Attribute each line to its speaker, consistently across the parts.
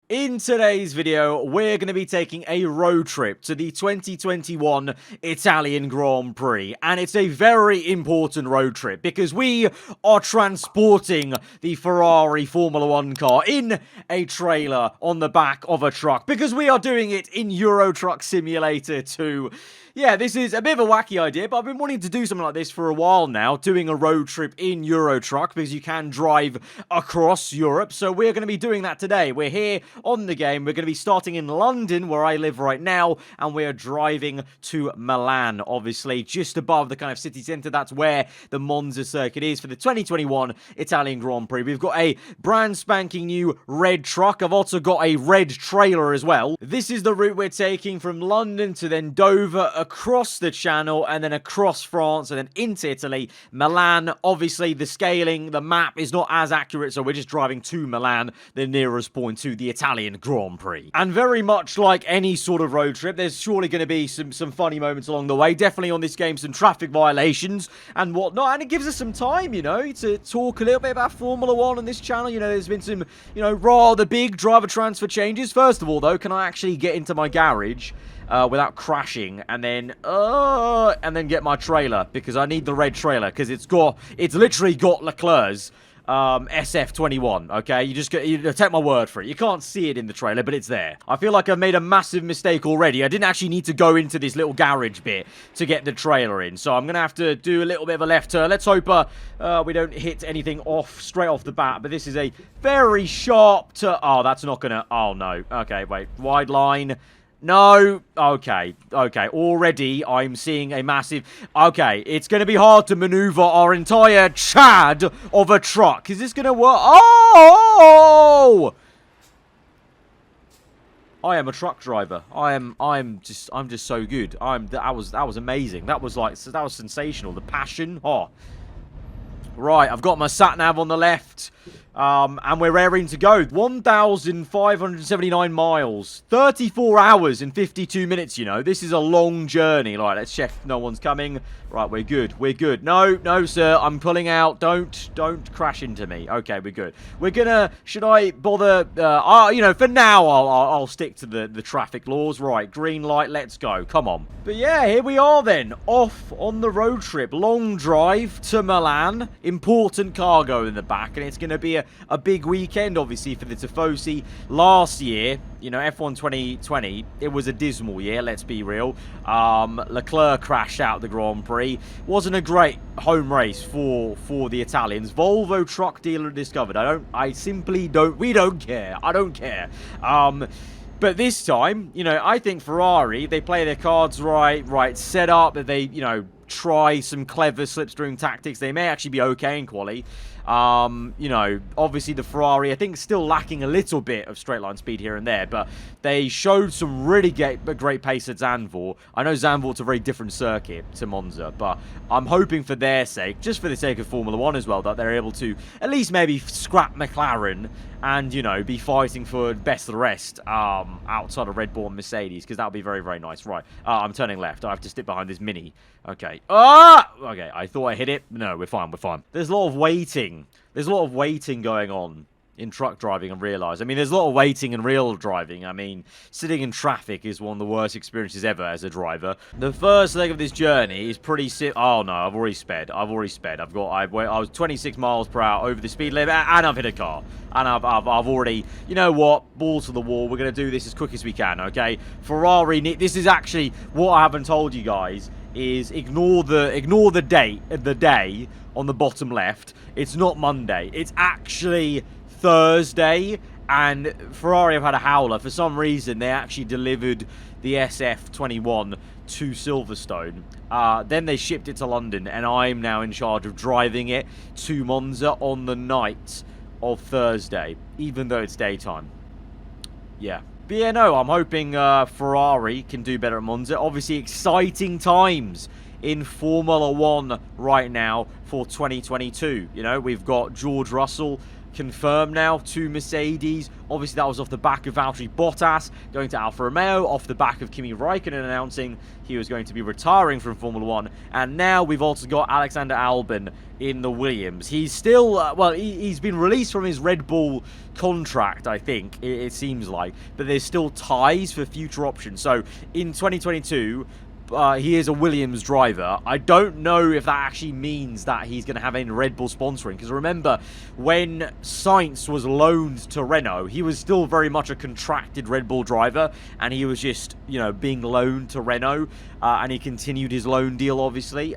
Speaker 1: In today's video, we're going to be taking a road trip to the 2021 Italian Grand Prix. And it's a very important road trip because we are transporting the Ferrari Formula 1 car in a trailer on the back of a truck because we are doing it in Euro Truck Simulator 2. Yeah, this is a bit of a wacky idea, but I've been wanting to do something like this for a while now, doing a road trip in Euro Truck because you can drive across Europe. So we're going to be doing that today. We're here on the game. We're going to be starting in London, where I live right now, and we're driving to Milan, obviously, just above the kind of city centre. That's where the Monza circuit is for the 2021 Italian Grand Prix. We've got a brand spanking new red truck. I've also got a red trailer as well. This is the route we're taking from London to then Dover, across the channel, and then across France, and then into Italy. Milan, obviously, the scaling, the map is not as accurate, so we're just driving to Milan, the nearest point to the Italian Grand Prix. And very much like any sort of road trip, there's surely going to be some funny moments along the way. Definitely on this game, some traffic violations and whatnot, and it gives us some time, you know, to talk a little bit about Formula 1 on this channel. You know, there's been some, you know, rather big driver transfer changes. First of all, though, can I actually get into my garage without crashing, and then get my trailer, because I need the red trailer, because it's literally got Leclerc's SF21, okay? You take my word for it. You can't see it in the trailer, but it's there. I feel like I've made a massive mistake already. I didn't actually need to go into this little garage bit to get the trailer in, so I'm gonna have to do a little bit of a left turn. Let's hope we don't hit anything straight off the bat, but this is a very sharp turn. Oh, that's not gonna... Oh, no. Okay, wait. Wide line... No. Okay. Already, I'm seeing a massive... Okay, it's going to be hard to maneuver our entire chad of a truck. Is this going to work? Oh! I am a truck driver. I'm just so good. That was amazing. That was sensational. The passion. Oh. Right, I've got my sat-nav on the left. And we're raring to go. 1,579 miles. 34 hours and 52 minutes, you know. This is a long journey. Right, let's check if no one's coming. Right, we're good. We're good. No, sir. I'm pulling out. Don't crash into me. Okay, we're good. We're gonna... Should I bother... you know, for now, I'll stick to the traffic laws. Right, green light. Let's go. Come on. But yeah, here we are then. Off on the road trip. Long drive to Milan. Important cargo in the back. And it's going to be a big weekend, obviously, for the Tifosi. Last year, you know, F1 2020, it was a dismal year, let's be real. Leclerc crashed out the Grand Prix. Wasn't a great home race for the Italians. Volvo truck dealer discovered. We don't care. I don't care. But this time, you know, I think Ferrari, they play their cards right set up, that they, you know, try some clever slipstream tactics. They may actually be okay in quali. You know, obviously the Ferrari, I think, still lacking a little bit of straight line speed here and there, but they showed some really great pace at Zandvoort. I know Zandvoort's a very different circuit to Monza, but I'm hoping for their sake, just for the sake of Formula 1 as well, that they're able to at least maybe scrap McLaren and, you know, be fighting for best of the rest outside of Red Bull and Mercedes, because that would be very, very nice. Right, I'm turning left. I have to stick behind this Mini. Okay. Okay, I thought I hit it. No, we're fine. There's a lot of waiting. There's a lot of waiting going on in truck driving, and realize. I mean, there's a lot of waiting in real driving. I mean, sitting in traffic is one of the worst experiences ever as a driver. The first leg of this journey is pretty Oh no, I've already sped. I was 26 miles per hour over the speed limit, and I've hit a car. And I've already, you know what, balls to the wall. We're going to do this as quick as we can, okay? Ferrari, this is actually what I haven't told you guys, is ignore the day on the bottom left. It's not Monday. It's actually Thursday, and Ferrari have had a howler. For some reason, they actually delivered the SF21 to Silverstone. Then they shipped it to London, and I'm now in charge of driving it to Monza on the night of Thursday, even though it's daytime. Yeah. But yeah, no, I'm hoping Ferrari can do better at Monza. Obviously, exciting times in Formula 1 right now for 2022. You know, we've got George Russell confirmed now to Mercedes. Obviously, that was off the back of Valtteri Bottas going to Alfa Romeo, off the back of Kimi Raikkonen announcing he was going to be retiring from Formula 1. And now we've also got Alexander Albon in the Williams. He's still, well, he's been released from his Red Bull contract, I think, it seems like. But there's still ties for future options. So in 2022... he is a Williams driver. I don't know if that actually means that he's going to have any Red Bull sponsoring. Because remember, when Sainz was loaned to Renault, he was still very much a contracted Red Bull driver. And he was just, you know, being loaned to Renault. And he continued his loan deal, obviously.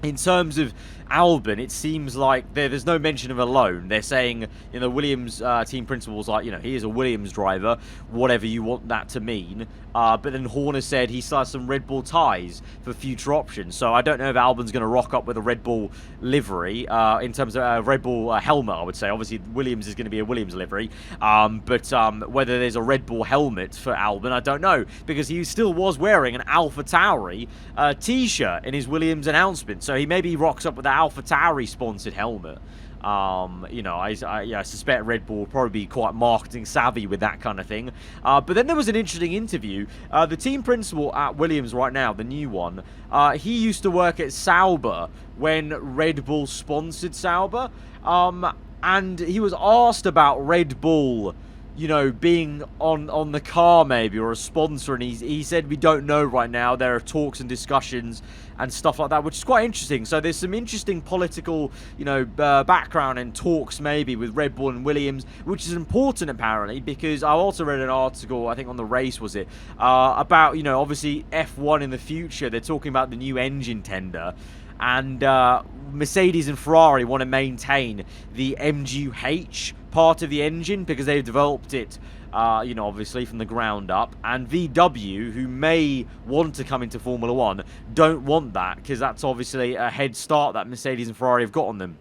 Speaker 1: In terms of Albon, it seems like there's no mention of a loan. They're saying, you know, Williams team principal's like, you know, he is a Williams driver, whatever you want that to mean. But then Horner said he still has some Red Bull ties for future options. So I don't know if Albon's going to rock up with a Red Bull livery in terms of a Red Bull helmet, I would say. Obviously, Williams is going to be a Williams livery. But whether there's a Red Bull helmet for Albon, I don't know. Because he still was wearing an AlphaTauri t-shirt in his Williams announcement. So he maybe rocks up with that AlphaTauri sponsored helmet. You know, I suspect Red Bull will probably be quite marketing savvy with that kind of thing. But then there was an interesting interview. The team principal at Williams right now, the new one, he used to work at Sauber when Red Bull sponsored Sauber. And he was asked about Red Bull, you know, being on the car maybe, or a sponsor, and he said, we don't know right now. There are talks and discussions and stuff like that, which is quite interesting. So there's some interesting political, you know, background and talks maybe with Red Bull and Williams, which is important apparently, because I also read an article, I think on the race was it, about, you know, obviously F1 in the future. They're talking about the new engine tender. And Mercedes and Ferrari want to maintain the MGU-H part of the engine because they've developed it, you know, obviously from the ground up. And VW, who may want to come into Formula 1, don't want that because that's obviously a head start that Mercedes and Ferrari have got on them.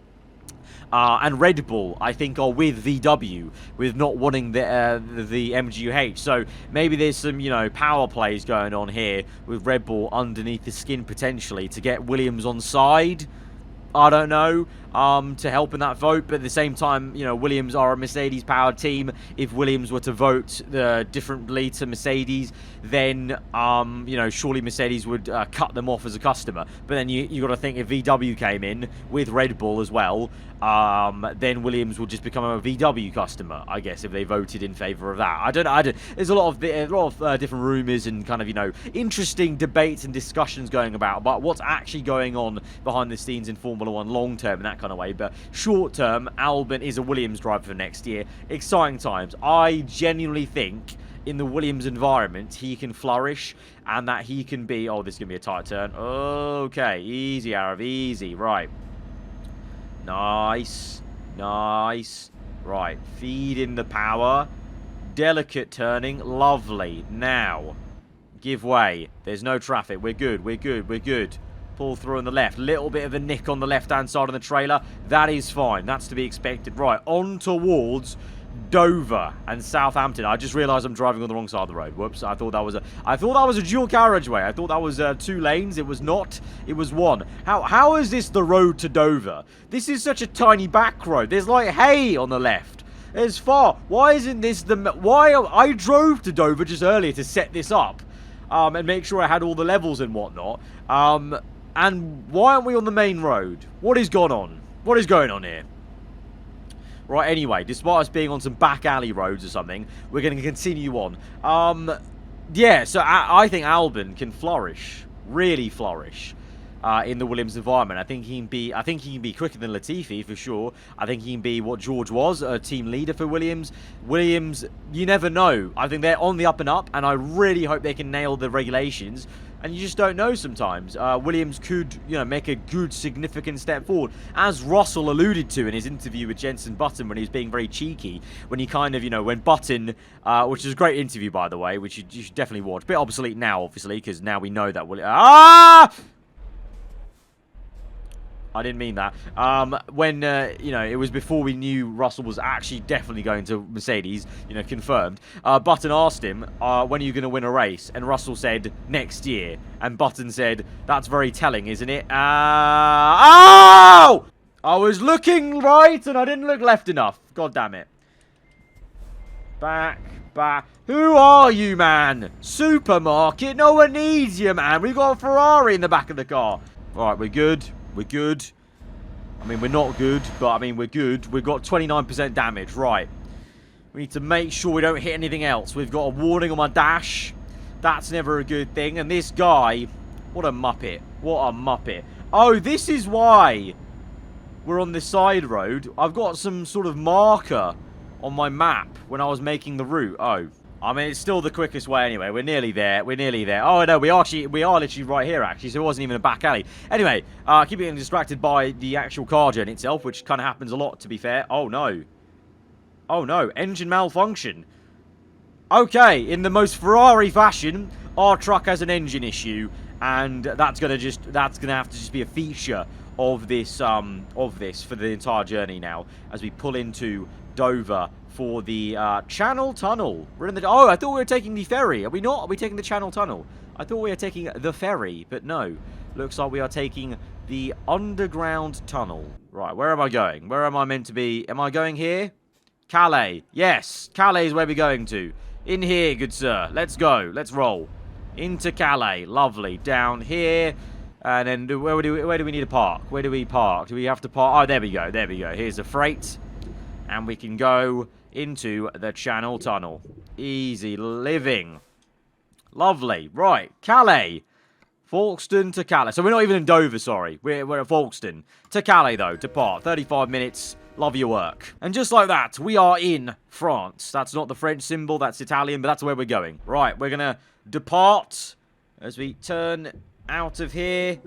Speaker 1: And Red Bull, I think, are with VW, with not wanting the MGU-H. So maybe there's some, you know, power plays going on here with Red Bull underneath the skin potentially to get Williams on side. I don't know, to help in that vote. But at the same time, you know, Williams are a Mercedes-powered team. If Williams were to vote differently to Mercedes, then, you know, surely Mercedes would cut them off as a customer. But then you got to think if VW came in with Red Bull as well, then Williams would just become a VW customer, I guess, if they voted in favour of that. I don't know. There's a lot of different rumours and kind of, you know, interesting debates and discussions going about what's actually going on behind the scenes in Formula 1 long term in that kind of way. But short term, Albon is a Williams driver for next year. Exciting times. I genuinely think in the Williams environment he can flourish and that he can be... Oh, this is going to be a tight turn. Okay, easy, Arav, easy. Right. Nice. Nice. Right. Feed in the power. Delicate turning. Lovely. Now. Give way. There's no traffic. We're good. We're good. We're good. Pull through on the left. Little bit of a nick on the left-hand side of the trailer. That is fine. That's to be expected. Right. On towards Dover and Southampton. I just realised I'm driving on the wrong side of the road. Whoops. I thought that was a dual carriageway. I thought that was 2 lanes. It was not. It was 1. How is this the road to Dover? This is such a tiny back road. There's like hay on the left. It's far. Why isn't this why I drove to Dover just earlier to set this up and make sure I had all the levels and whatnot. And why aren't we on the main road? What is going on? What is going on here? Right, anyway, despite us being on some back alley roads or something, we're going to continue on. Yeah, so I think Albon can flourish, really flourish, in the Williams environment. I think he can be quicker than Latifi for sure. I think he can be what George was, a team leader for Williams. Williams, you never know. I think they're on the up and up, and I really hope they can nail the regulations. And you just don't know sometimes. Williams could, you know, make a good, significant step forward. As Russell alluded to in his interview with Jenson Button when he was being very cheeky. When he kind of, you know, when Button, which is a great interview, by the way, which you should definitely watch. A bit obsolete now, obviously, because now we know that I didn't mean that. When, you know, it was before we knew Russell was actually definitely going to Mercedes, you know, confirmed. Button asked him, when are you going to win a race? And Russell said, next year. And Button said, that's very telling, isn't it? Oh! I was looking right and I didn't look left enough. God damn it. Back. Who are you, man? Supermarket? No one needs you, man. We've got a Ferrari in the back of the car. Alright, we're good. We're good. I mean, we're not good, but I mean, we're good. We've got 29% damage. Right. We need to make sure we don't hit anything else. We've got a warning on my dash. That's never a good thing. And this guy, what a muppet. What a muppet. Oh, this is why we're on this side road. I've got some sort of marker on my map when I was making the route. Oh, I mean, it's still the quickest way anyway. We're nearly there. We're nearly there. Oh, no, we are literally right here, actually, so it wasn't even a back alley. Anyway, keep getting distracted by the actual car journey itself, which kind of happens a lot, to be fair. Oh, no. Oh, no. Engine malfunction. Okay, in the most Ferrari fashion, our truck has an engine issue, and that's gonna have to just be a feature of this for the entire journey now, as we pull into Dover for the Channel Tunnel. We're in the... Oh, I thought we were taking the ferry. Are we not? Are we taking the Channel Tunnel? I thought we were taking the ferry, but no. Looks like we are taking the underground tunnel. Right, where am I going? Where am I meant to be? Am I going here? Calais. Yes, Calais is where we're going to. In here, good sir. Let's go. Let's roll. Into Calais. Lovely. Down here. And then where do we need to park? Where do we park? Do we have to park? Oh, there we go. There we go. Here's the freight. And we can go into the Channel Tunnel. Easy living. Lovely. Right. Calais. Folkestone to Calais. So we're not even in Dover, sorry. We're at Folkestone. To Calais, though, to park. 35 minutes. Love your work. And just like that, we are in France. That's not the French symbol. That's Italian, but that's where we're going. Right. We're going to depart as we turn out of here.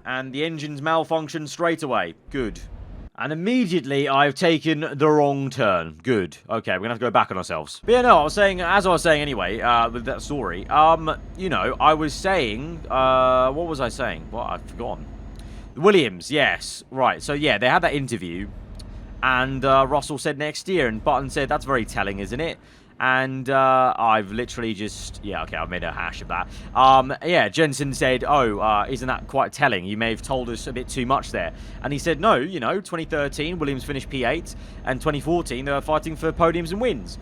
Speaker 1: And the engine's malfunction straight away. Good. And immediately, I've taken the wrong turn. Good. Okay, we're going to have to go back on ourselves. But yeah, no, as I was saying anyway, with that story, you know, I was saying, what was I saying? What? I've forgotten. Williams, yes. Right, so yeah, they had that interview, and Russell said next year, and Button said, that's very telling, isn't it? And I've literally just... Yeah, okay, I've made a hash of that. Yeah, Jensen said, oh, isn't that quite telling? You may have told us a bit too much there. And he said, no, you know, 2013, Williams finished P8. And 2014, they were fighting for podiums and wins.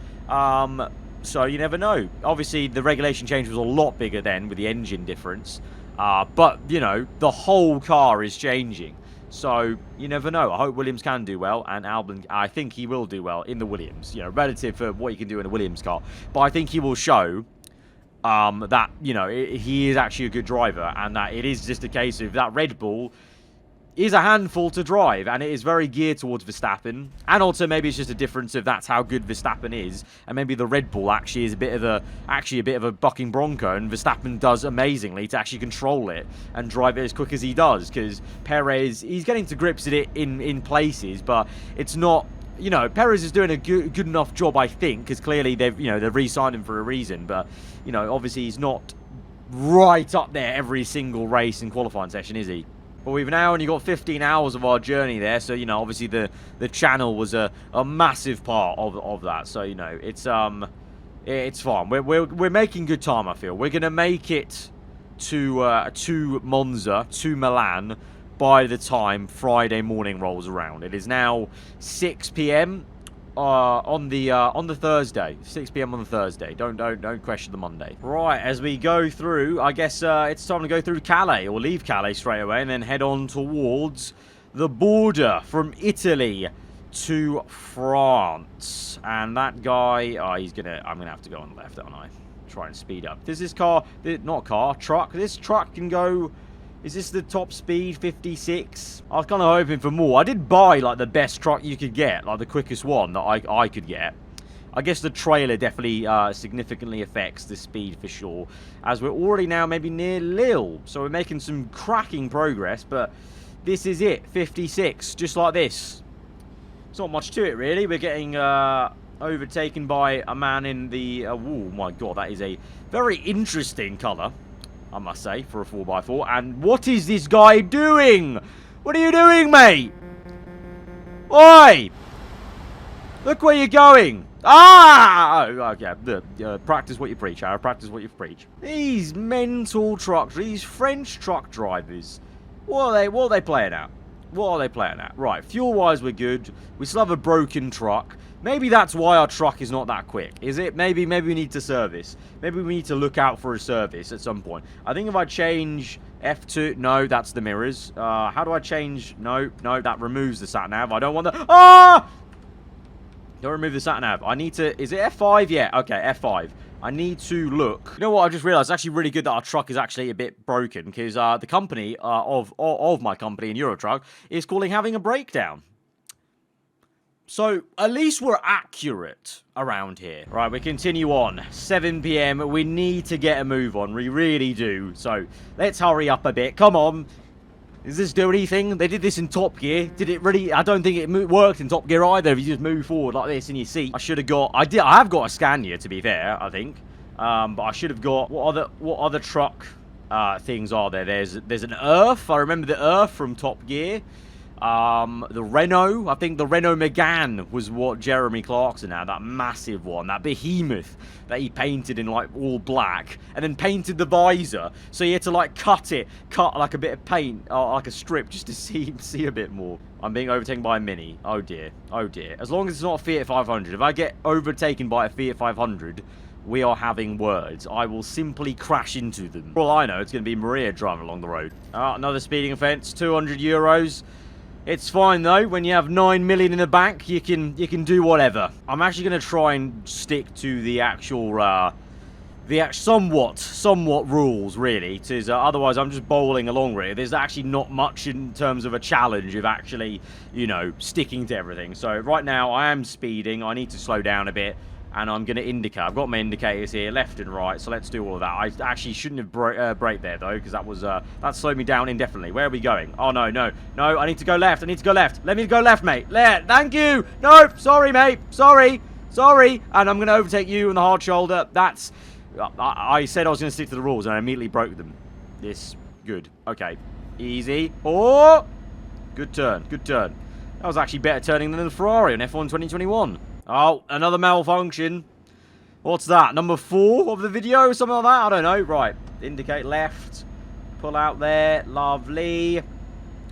Speaker 1: So you never know. Obviously, the regulation change was a lot bigger then with the engine difference. But, you know, the whole car is changing. So, you never know. I hope Williams can do well, and Albon, I think he will do well in the Williams, you know, relative for what he can do in a Williams car. But I think he will show that, you know, he is actually a good driver, and that it is just a case of that Red Bull is a handful to drive, and it is very geared towards Verstappen. And also, maybe it's just a difference of that's how good Verstappen is, and maybe the Red Bull actually is a bit of a bucking bronco, and Verstappen does amazingly to actually control it and drive it as quick as he does. Because Perez, he's getting to grips with it in places, but it's not. You know, Perez is doing a good enough job, I think, because clearly they've re-signed him for a reason. But you know, obviously he's not right up there every single race and qualifying session, is he? But we've now only got 15 hours of our journey there, so, you know, obviously the channel was a massive part of that. So, you know, it's fine. We're making good time, I feel. We're going to make it to Monza, to Milan, by the time Friday morning rolls around. It is now 6 p.m. On the Thursday, 6 p.m. on the Thursday. Don't question the Monday. Right, as we go through, I guess it's time to go through Calais, or leave Calais straight away, and then head on towards the border from Italy to France. And that guy, I'm gonna have to go on the left, aren't I? Try and speed up. Does this car, truck? This truck can go. Is this the top speed, 56? I was kind of hoping for more. I did buy, like, the best truck you could get, like, the quickest one that I could get. I guess the trailer definitely significantly affects the speed for sure, as we're already now maybe near Lille. So we're making some cracking progress, but this is it, 56, just like this. It's not much to it, really. We're getting overtaken by a man in the... oh, my God, that is a very interesting colour, I must say, for a 4x4. And what is this guy doing? What are you doing, mate? Oi! Look where you're going. Ah! Okay, practice what you preach, Aaron. Practice what you preach. These mental trucks, these French truck drivers. What are they playing at? What are they playing at? Right, fuel-wise, we're good. We still have a broken truck. Maybe that's why our truck is not that quick. Is it? Maybe we need to service. Maybe we need to look out for a service at some point. I think if I change F2... No, that's the mirrors. How do I change... No, that removes the sat-nav. I don't want the... Ah! Don't remove the sat-nav. I need to... Is it F5? Yeah, okay, F5. I need to look. You know what? I just realized it's actually really good that our truck is actually a bit broken because the company of my company in Eurotruck is calling having a breakdown. So, at least we're accurate around here. Right, we continue on. 7 PM. We need to get a move on. We really do. So, let's hurry up a bit. Come on. Does this do anything? They did this in Top Gear. Did it really? I don't think it worked in Top Gear either. If you just move forward like this in your seat. I should have got... I have got a Scania, to be fair, I think. But I should have got... What other truck things are there? There's an Earth. I remember the Earth from Top Gear. The Renault, I think the Renault Megane was what Jeremy Clarkson had, that massive one, that behemoth that he painted in like all black, and then painted the visor, so he had to like cut like a bit of paint, like a strip, just to see a bit more. I'm being overtaken by a Mini. Oh dear, oh dear. As long as it's not a Fiat 500, if I get overtaken by a Fiat 500, we are having words. I will simply crash into them. For all I know, it's going to be Maria driving along the road. Another speeding offence, €200. It's fine though. When you have 9 million in the bank, you can do whatever. I'm actually going to try and stick to the actual somewhat rules really. Otherwise, I'm just bowling along really. There's actually not much in terms of a challenge of actually, you know, sticking to everything. So right now, I am speeding. I need to slow down a bit. And I'm going to indicate. I've got my indicators here, left and right, so let's do all of that. I actually shouldn't have braked there, though, because that slowed me down indefinitely. Where are we going? Oh, no, I need to go left. I need to go left. Let me go left, mate. Thank you. No, sorry, mate. Sorry. And I'm going to overtake you on the hard shoulder. That's... I said I was going to stick to the rules, and I immediately broke them. Good. Okay. Easy. Oh! Good turn. That was actually better turning than the Ferrari on F1 2021. Oh, another malfunction. What's that? Number 4 of the video? Something like that? I don't know. Right. Indicate left. Pull out there. Lovely.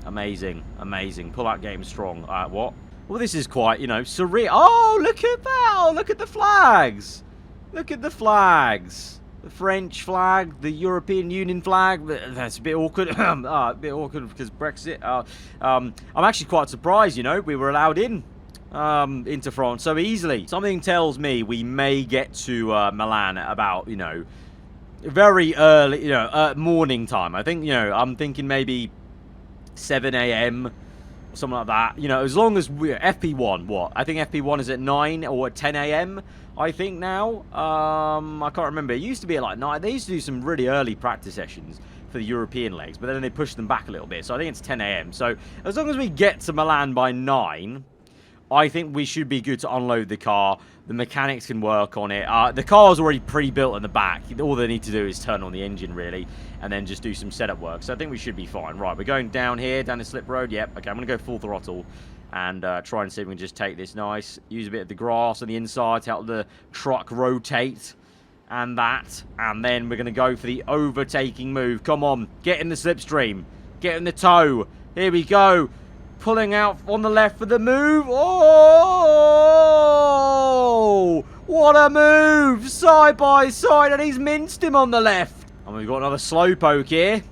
Speaker 1: Amazing. Pull out game strong. What? Well, this is quite, you know, surreal. Oh, look at that. Oh, look at the flags. The French flag, the European Union flag. That's a bit awkward. A bit awkward because Brexit. I'm actually quite surprised, you know. We were allowed into France so easily. Something tells me we may get to Milan at about, you know, very early, you know, morning time. I think, you know, I'm thinking maybe 7 AM, something like that. You know, as long as we're FP1, what? I think FP1 is at 9 or at 10 AM, I think now. I can't remember. It used to be at like 9. They used to do some really early practice sessions for the European legs, but then they pushed them back a little bit. So I think it's 10 AM. So as long as we get to Milan by 9... I think we should be good to unload the car. The mechanics can work on it. The car's already pre-built in the back. All they need to do is turn on the engine, really, and then just do some setup work. So I think we should be fine. Right, we're going down here, down the slip road. Yep, okay, I'm going to go full throttle and try and see if we can just take this nice. Use a bit of the grass on the inside to help the truck rotate and that. And then we're going to go for the overtaking move. Come on, get in the slipstream. Get in the tow. Here we go. Pulling out on the left for the move. Oh! What a move! Side by side, and he's minced him on the left. And we've got another slowpoke here.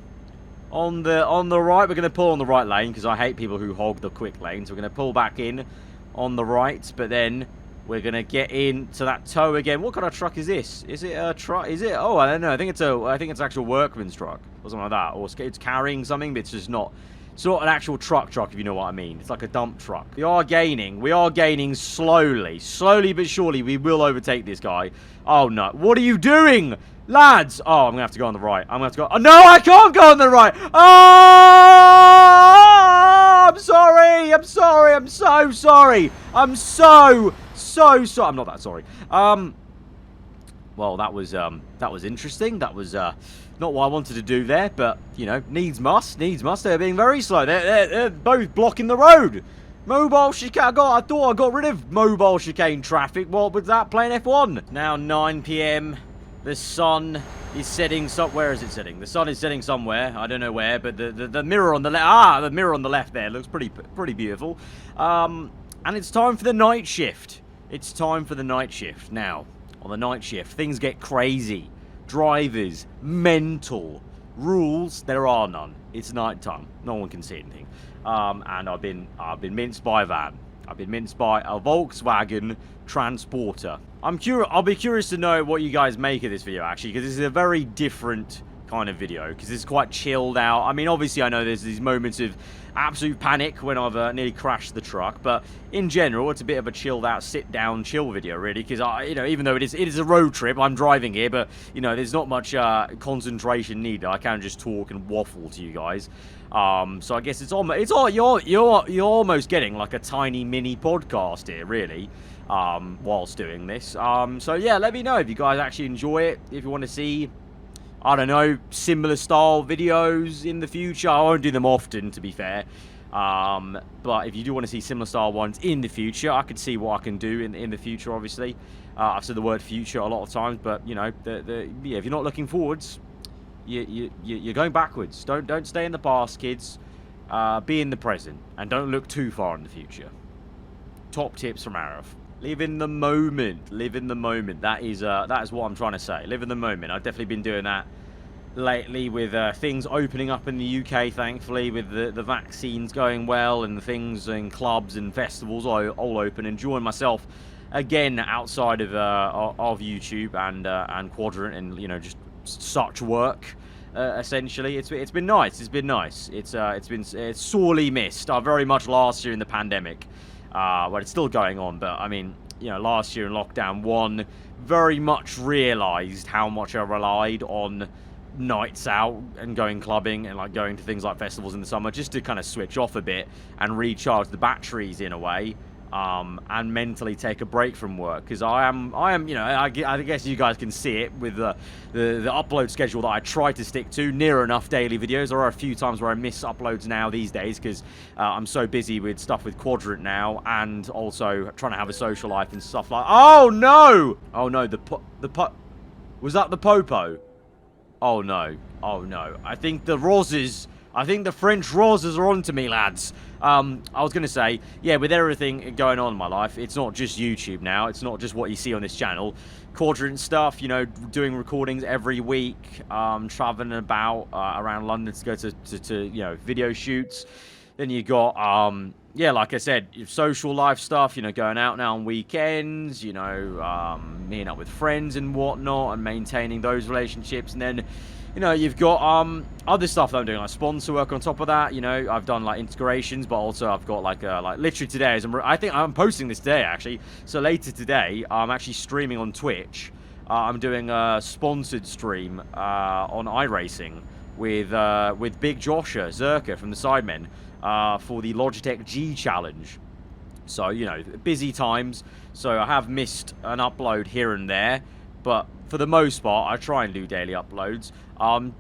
Speaker 1: On the right, we're going to pull on the right lane, because I hate people who hog the quick lane. So we're going to pull back in on the right, but then we're going to get into that tow again. What kind of truck is this? Is it a truck? Is it? Oh, I don't know. I think it's actual workman's truck, or something like that. Or it's carrying something, but it's just not... It's not an actual truck, if you know what I mean. It's like a dump truck. We are gaining slowly. Slowly but surely, we will overtake this guy. Oh, no. What are you doing? Lads! Oh, I'm going to have to go on the right. I'm going to have to go... Oh, no, I can't go on the right! Oh! I'm sorry! I'm so sorry! I'm so sorry! I'm not that sorry. Well, that was interesting. That was, not what I wanted to do there, but, you know, needs must. They're being very slow. They're both blocking the road. Mobile chicane. I thought I got rid of mobile chicane traffic. What was that? Playing F1. Now 9 PM. The sun is setting where is it setting? The sun is setting somewhere. I don't know where, but the mirror on the left. The mirror on the left there looks pretty beautiful. And it's time for the night shift. It's time for the night shift. Now, on the night shift, things get crazy. Drivers, mental. Rules, there are none. It's night time. No one can see anything. And I've been minced by a van. I've been minced by a Volkswagen Transporter. I'll be curious to know what you guys make of this video, actually, because this is a very different kind of video, because it's quite chilled out. I mean, obviously, I know there's these moments of absolute panic when I've nearly crashed the truck, but in general, it's a bit of a chilled out, sit down, chill video, really, because even though it is a road trip, I'm driving here, but there's not much concentration needed. I can just talk and waffle to you guys. So I guess you're almost getting like a tiny mini podcast here, really, whilst doing this. So yeah, let me know if you guys actually enjoy it. If you want to see, I don't know, similar style videos in the future. I won't do them often, to be fair. But if you do want to see similar style ones in the future, I could see what I can do in the future, obviously. I've said the word future a lot of times, but, yeah, if you're not looking forwards, you're going backwards. Don't stay in the past, kids. Be in the present, and don't look too far in the future. Top tips from aarava. Live in the moment. Live in the moment. That is what I'm trying to say. Live in the moment. I've definitely been doing that lately with things opening up in the UK, thankfully, with the vaccines going well and the things in clubs and festivals all open. Enjoying myself again outside of YouTube and Quadrant and just such work. Essentially, it's been nice. It's been nice. It's sorely missed. Very much last year in the pandemic. Well, it's still going on, but I mean, last year in lockdown 1, very much realised how much I relied on nights out and going clubbing and like going to things like festivals in the summer just to kind of switch off a bit and recharge the batteries in a way. And mentally take a break from work, because I am, I guess you guys can see it with the upload schedule that I try to stick to, near enough daily videos. There are a few times where I miss uploads now these days because I'm so busy with stuff with Quadrant now, and also trying to have a social life and stuff like. Oh no! Oh no! Was that the popo? Oh no! Oh no! I think the roses. I think the French roses are onto me, lads. I was going to say, yeah, with everything going on in my life, it's not just YouTube now. It's not just what you see on this channel. Quadrant stuff, doing recordings every week, traveling about around London to go to video shoots. Then you got, yeah, like I said, social life stuff, going out now on weekends, meeting up with friends and whatnot and maintaining those relationships. And then, you've got other stuff that I'm doing, like sponsor work on top of that. I've done like integrations, but also I've got like literally today, I think I'm posting this today actually. So later today, I'm actually streaming on Twitch. I'm doing a sponsored stream on iRacing with Big Joshua Zerka from the Sidemen for the Logitech G Challenge. So busy times. So I have missed an upload here and there, but for the most part, I try and do daily uploads.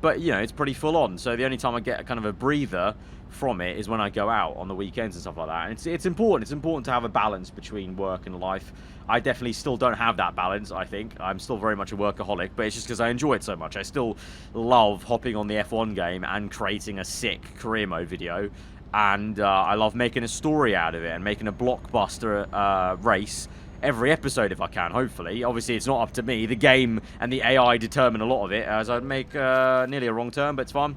Speaker 1: But, it's pretty full on. So the only time I get a kind of a breather from it is when I go out on the weekends and stuff like that. And it's important. It's important to have a balance between work and life. I definitely still don't have that balance, I think. I'm still very much a workaholic, but it's just because I enjoy it so much. I still love hopping on the F1 game and creating a sick career mode video. And I love making a story out of it and making a blockbuster race every episode if I can, hopefully. Obviously, it's not up to me. The game and the AI determine a lot of it, as I make nearly a wrong turn, but it's fine.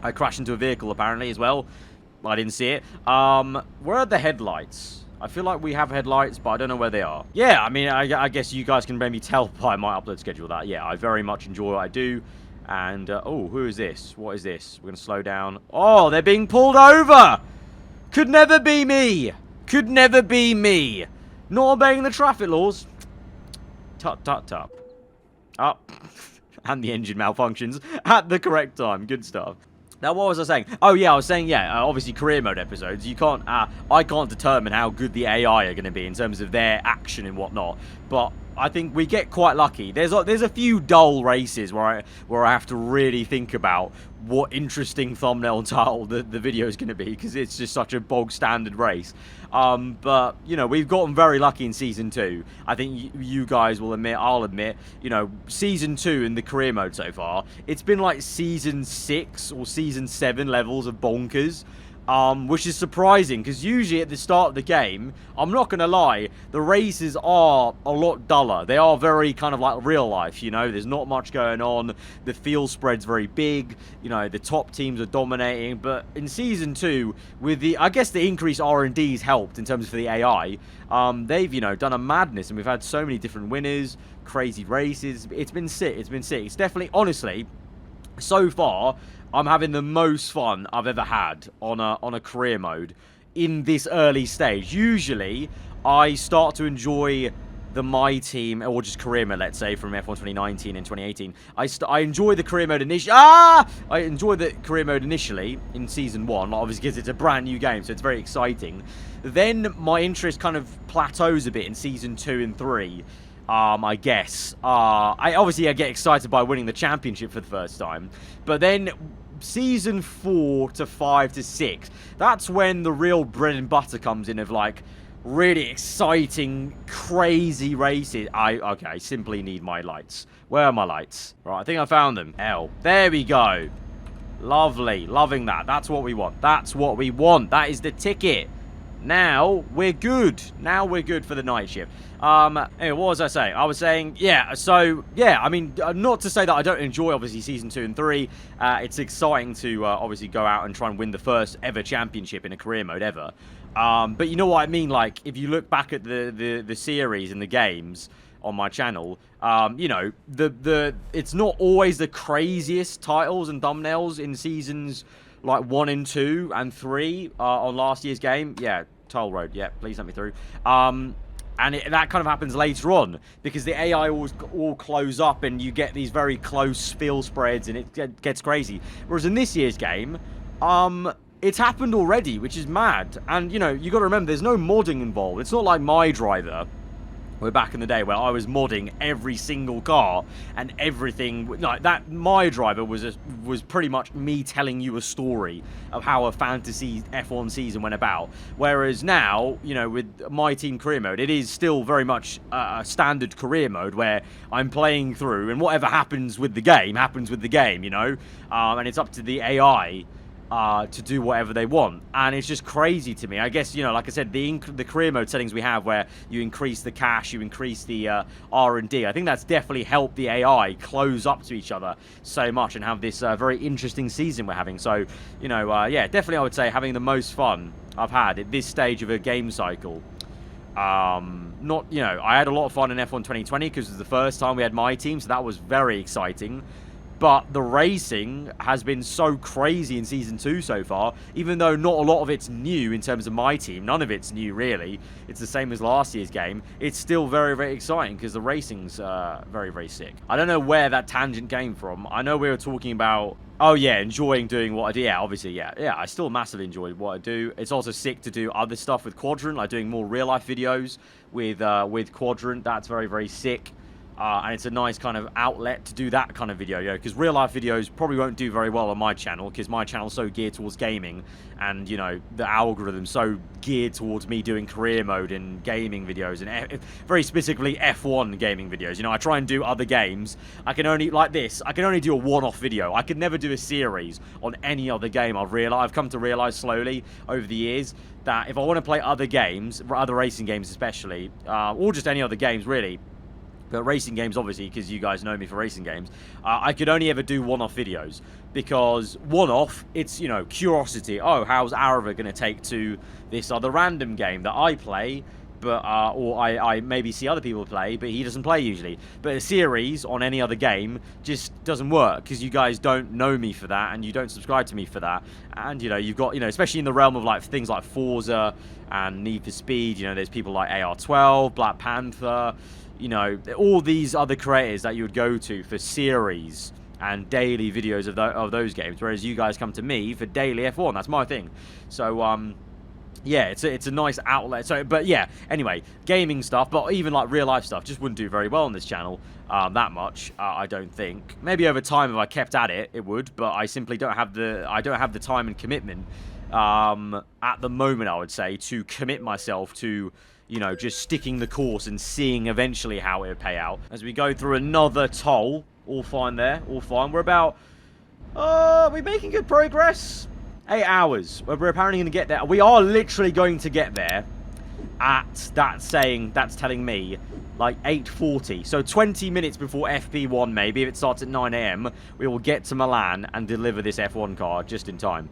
Speaker 1: I crashed into a vehicle, apparently, as well. I didn't see it. Where are the headlights? I feel like we have headlights, but I don't know where they are. Yeah, I mean, I guess you guys can maybe tell by my upload schedule that, yeah, I very much enjoy what I do. And, oh, who is this? What is this? We're going to slow down. Oh, they're being pulled over! Could never be me! Could never be me! Not obeying the traffic laws. Tut, tut, tut. Up. And the engine malfunctions at the correct time. Good stuff. Now, what was I saying? Oh, yeah, I was saying, yeah, obviously career mode episodes. You can't, I can't determine how good the AI are going to be in terms of their action and whatnot. But I think we get quite lucky. There's a few dull races where I have to really think about what interesting thumbnail and title the video is going to be, because it's just such a bog standard race. But you know, we've gotten very lucky in season 2. I think you guys will admit, I'll admit, you know, season 2 in the career mode so far, it's been like season 6 or season 7 levels of bonkers. Which is surprising, because usually at the start of the game, I'm not going to lie, the races are a lot duller. They are very kind of like real life, you know, there's not much going on, the field spread's very big, you know, the top teams are dominating. But in Season 2, with the, I guess the increased R&D's helped in terms of the AI, they've, you know, done a madness, and we've had so many different winners, crazy races. It's been sick, it's been sick. It's definitely, honestly, so far, I'm having the most fun I've ever had on a career mode in this early stage. Usually, I start to enjoy the My Team, or just career mode, let's say, from F1 2019 and 2018. I enjoy the career mode initially. I enjoy the career mode initially in Season 1, obviously because it's a brand new game, so it's very exciting. Then my interest kind of plateaus a bit in Season 2 and 3. I guess. I get excited by winning the championship for the first time. But then Season 4 to 5 to 6, that's when the real bread and butter comes in of, like, really exciting, crazy races. I simply need my lights. Where are my lights? Right, I think I found them. There we go. Lovely. Loving that. That's what we want. That's what we want. That is the ticket. Now we're good. Now we're good for the night shift. Anyway, what was I saying? I was saying, yeah, so, yeah, I mean, not to say that I don't enjoy, obviously, Season 2 and 3. It's exciting to, obviously, go out and try and win the first ever championship in a career mode ever. But you know what I mean? Like, if you look back at the series and the games on my channel, you know, it's not always the craziest titles and thumbnails in seasons like 1 and 2 and 3 on last year's game. Yeah, Toll Road. Yeah, please let me through. And that kind of happens later on, because the AI all close up and you get these very close field spreads, and it gets crazy. Whereas in this year's game, it's happened already, which is mad. And, you know, you got to remember, there's no modding involved. It's not like My Driver, where back in the day where I was modding every single car and everything. Like that, My Driver was pretty much me telling you a story of how a fantasy F1 season went about. Whereas now, you know, with My Team career mode, it is still very much a standard career mode where I'm playing through, and whatever happens with the game happens with the game, you know, and it's up to the AI to do whatever they want. And it's just crazy to me. I guess, you know, like I said, the career mode settings we have, where you increase the cash, you increase the R&D, I think that's definitely helped the AI close up to each other so much and have this very interesting season we're having. So, you know, yeah, definitely I would say having the most fun I've had at this stage of a game cycle. Not, you know, I had a lot of fun in F1 2020 because it was the first time we had My Team, so that was very exciting. But the racing has been so crazy in Season 2 so far, even though not a lot of it's new in terms of My Team. None of it's new, really. It's the same as last year's game. It's still very, very exciting because the racing's very, very sick. I don't know where that tangent came from. I know we were talking about, oh yeah, enjoying doing what I do. Yeah, obviously, yeah. Yeah, I still massively enjoy what I do. It's also sick to do other stuff with Quadrant, like doing more real-life videos with Quadrant. That's very, very sick. And it's a nice kind of outlet to do that kind of video, you know, because real-life videos probably won't do very well on my channel, because my channel's so geared towards gaming, and, you know, the algorithm's so geared towards me doing career mode and gaming videos, and very specifically F1 gaming videos. You know, I try and do other games. I can only, like this, I can only do a one-off video. I could never do a series on any other game. I've come to realize slowly over the years that if I want to play other games, other racing games especially, or just any other games, really, but racing games, obviously, because you guys know me for racing games, I could only ever do one-off videos. Because one-off, it's, you know, curiosity. Oh, how's aarava going to take to this other random game that I play, but or I maybe see other people play, but he doesn't play usually. But a series on any other game just doesn't work, because you guys don't know me for that, and you don't subscribe to me for that. And, you know, you've got, you know, especially in the realm of, like, things like Forza and Need for Speed, you know, there's people like AR12, Black Panther, you know, all these other creators that you would go to for series and daily videos of those games, whereas you guys come to me for daily F1. That's my thing. So, yeah, it's a nice outlet. So, but yeah, anyway, gaming stuff, but even like real life stuff, just wouldn't do very well on this channel that much. I don't think. Maybe over time, if I kept at it, it would. But I simply don't have the time and commitment at the moment. I would say to commit myself to, you know, just sticking the course and seeing eventually how it would pay out. As we go through another toll, all fine there, all fine. We're about, we're making good progress. 8 hours. We're apparently going to get there. We are literally going to get there at, that's telling me, like 8:40. So 20 minutes before FP1, maybe, if it starts at 9 AM, we will get to Milan and deliver this F1 car just in time.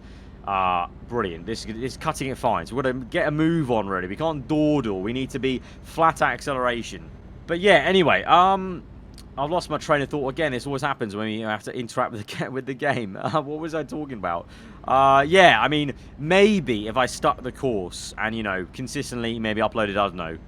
Speaker 1: Brilliant. This is cutting it fine. So we've got to get a move on, really. We can't dawdle. We need to be flat acceleration. But yeah, anyway, I've lost my train of thought again. This always happens when you have to interact with the game. What was I talking about? Yeah, I mean, maybe if I stuck the course and, you know, consistently maybe uploaded, I don't know,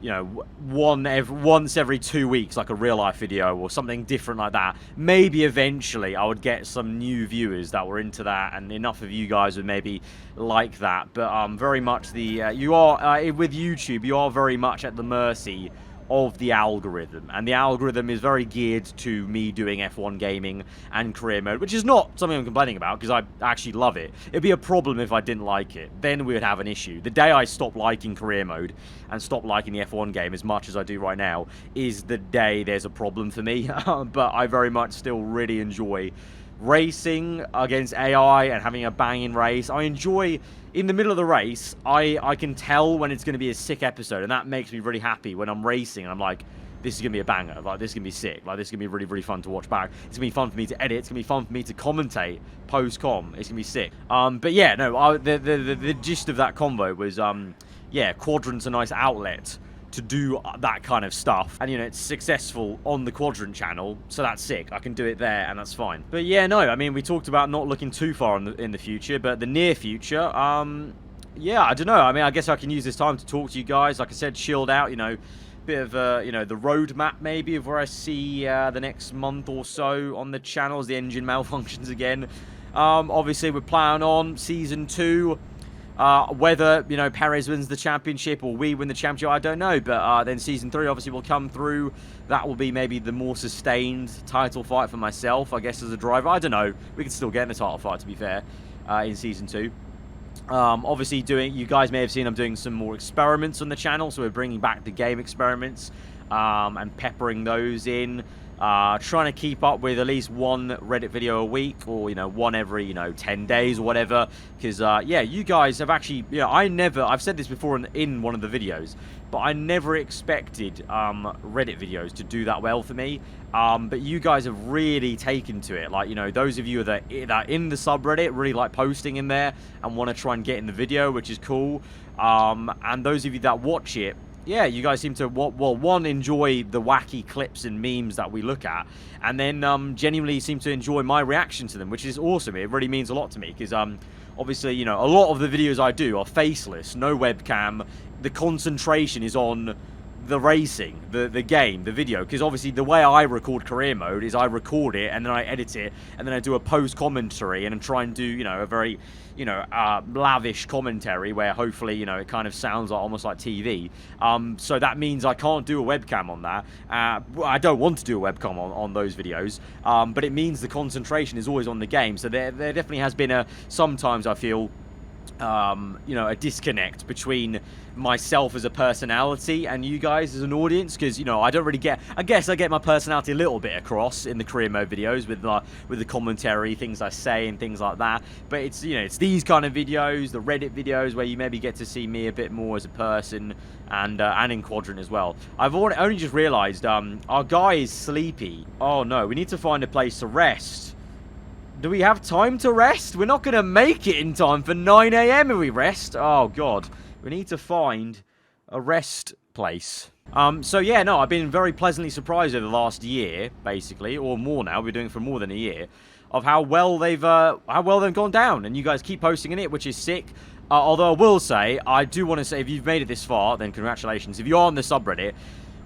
Speaker 1: you know, once every 2 weeks, like a real life video or something different like that, maybe eventually I would get some new viewers that were into that, and enough of you guys would maybe like that. But very much you are with YouTube, you are very much at the mercy of the algorithm, and the algorithm is very geared to me doing F1 gaming and career mode, which is not something I'm complaining about, because I actually love it. It'd be a problem if I didn't like it. Then we would have an issue. The day I stop liking career mode and stop liking the F1 game as much as I do right now is the day there's a problem for me. But I very much still really enjoy racing against AI and having a banging race. I enjoy, in the middle of the race, I can tell when it's going to be a sick episode, and that makes me really happy when I'm racing and I'm like, this is going to be a banger, like, this is going to be sick, like, this is going to be really, really fun to watch back. It's going to be fun for me to edit, it's going to be fun for me to commentate post-com, it's going to be sick. But yeah, no, the gist of that convo was, yeah, Quadrant's a nice outlet to do that kind of stuff, and, you know, it's successful on the Quadrant channel, so that's sick. I can do it there, and that's fine. But yeah, no, I mean, we talked about not looking too far in the future, but the near future, yeah, I don't know. I mean, I guess I can use this time to talk to you guys. Like I said, chilled out, you know, bit of, you know, the roadmap maybe of where I see the next month or so on the channel as the engine malfunctions again. Obviously, we're planning on Season 2. Whether, you know, Perez wins the championship or we win the championship, I don't know. But then Season 3 obviously will come through. That will be maybe the more sustained title fight for myself, I guess, as a driver. I don't know. We could still get in the title fight, to be fair, in Season 2. Obviously, you guys may have seen I'm doing some more experiments on the channel. So we're bringing back the game experiments and peppering those in. Trying to keep up with at least one Reddit video a week, or, you know, one every, you know, 10 days or whatever, because yeah, you guys have actually, you know, I've said this before in one of the videos, but I never expected Reddit videos to do that well for me, but you guys have really taken to it. Like, you know, those of you that are in the subreddit really like posting in there and want to try and get in the video, which is cool, and those of you that watch it, yeah, you guys seem to, well, one, enjoy the wacky clips and memes that we look at, and then genuinely seem to enjoy my reaction to them, which is awesome. It really means a lot to me, because obviously, you know, a lot of the videos I do are faceless, no webcam. The concentration is on the racing, the game, the video, because obviously the way I record career mode is I record it and then I edit it and then I do a post commentary and try and do, you know, a very, you know, lavish commentary where hopefully, you know, it kind of sounds like, almost like TV. So that means I can't do a webcam on that. I don't want to do a webcam on those videos, but it means the concentration is always on the game. So there definitely has been sometimes I feel, you know, a disconnect between myself as a personality and you guys as an audience, because, you know, I don't really get, I guess I get my personality a little bit across in the career mode videos with the commentary, things I say and things like that, but it's, you know, it's these kind of videos, the Reddit videos, where you maybe get to see me a bit more as a person, and in Quadrant as well. I've only just realized our guy is sleepy. Oh no, we need to find a place to rest. Do we have time to rest? We're not going to make it in time for 9 AM if we rest. Oh, God. We need to find a rest place. So, yeah, no, I've been very pleasantly surprised over the last year, basically, or more now. We're doing it for more than a year, of how well they've gone down. And you guys keep posting in it, which is sick. Although I will say, I do want to say, if you've made it this far, then congratulations. If you are on the subreddit,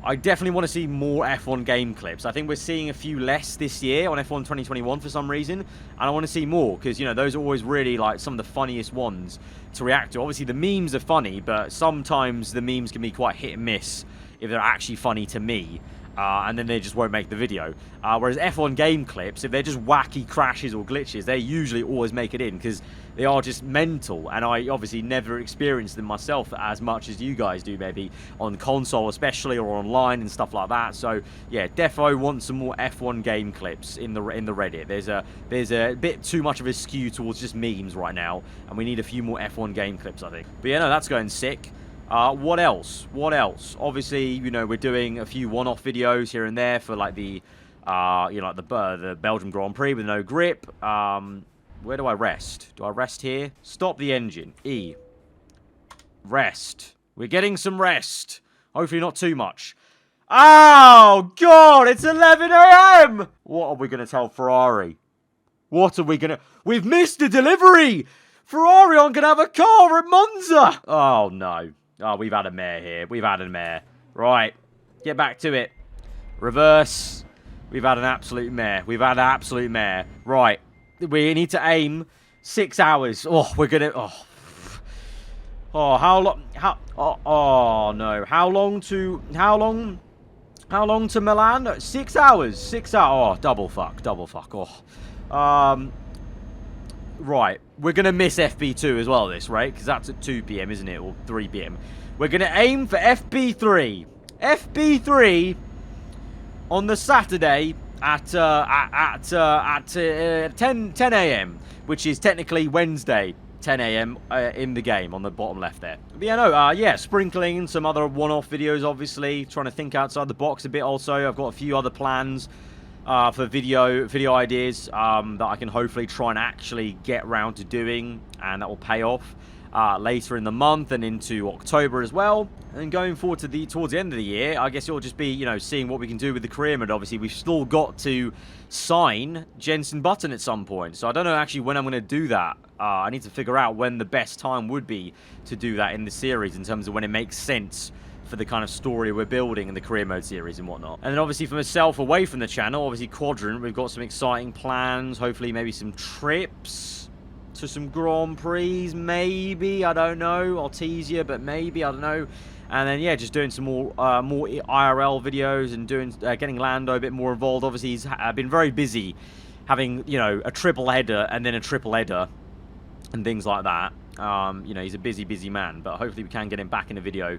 Speaker 1: I definitely want to see more F1 game clips. I think we're seeing a few less this year on F1 2021 for some reason, and I want to see more because, you know, those are always really like some of the funniest ones to react to. Obviously, the memes are funny, but sometimes the memes can be quite hit and miss if they're actually funny to me. And then they just won't make the video. Whereas F1 game clips, if they're just wacky crashes or glitches, they usually always make it in because they are just mental. And I obviously never experienced them myself as much as you guys do, maybe on console especially, or online and stuff like that. So yeah, defo want some more F1 game clips in the Reddit. There's a bit too much of a skew towards just memes right now, and we need a few more F1 game clips, I think. But yeah, no, that's going sick. What else? What else? Obviously, you know, we're doing a few one-off videos here and there for like the, you know, like the Belgium Grand Prix with no grip. Where do I rest? Do I rest here? Stop the engine. E. Rest. We're getting some rest. Hopefully not too much. Oh, God, it's 11 a.m. What are we going to tell Ferrari? What are we going to... We've missed a delivery. Ferrari aren't going to have a car at Monza. Oh, no. Oh, we've had a mare here. We've had a mare. Right. Get back to it. Reverse. We've had an absolute mare. We've had an absolute mare. Right. We need to aim 6 hours. Oh, we're going to... Oh. Oh, how long... How... Oh, no. How long to Milan? 6 hours. 6 hours. Oh, double fuck. Double fuck. Oh. Right, we're going to miss FP2 as well, this, right? Because that's at 2 p.m., isn't it? Or 3 p.m. We're going to aim for FP3. FP3 on the Saturday at 10 a.m., which is technically Wednesday, 10 a.m. In the game on the bottom left there. But yeah, no, yeah, sprinkling in some other one-off videos, obviously. Trying to think outside the box a bit also. I've got a few other plans. For video ideas that I can hopefully try and actually get around to doing, and that will pay off later in the month and into October as well. And going forward to towards the end of the year, I guess it'll just be, you know, seeing what we can do with the career mode. Obviously, we've still got to sign Jenson Button at some point, so I don't know actually when I'm going to do that. I need to figure out when the best time would be to do that in the series in terms of when it makes sense for the kind of story we're building in the career mode series and whatnot. And then obviously for myself away from the channel, obviously Quadrant, we've got some exciting plans, hopefully maybe some trips to some Grand Prix, maybe, I don't know, I'll tease you, but maybe, I don't know. And then yeah, just doing some more IRL videos and doing getting Lando a bit more involved. Obviously he's been very busy having, you know, a triple header and then a triple header and things like that. You know, he's a busy man, but hopefully we can get him back in the video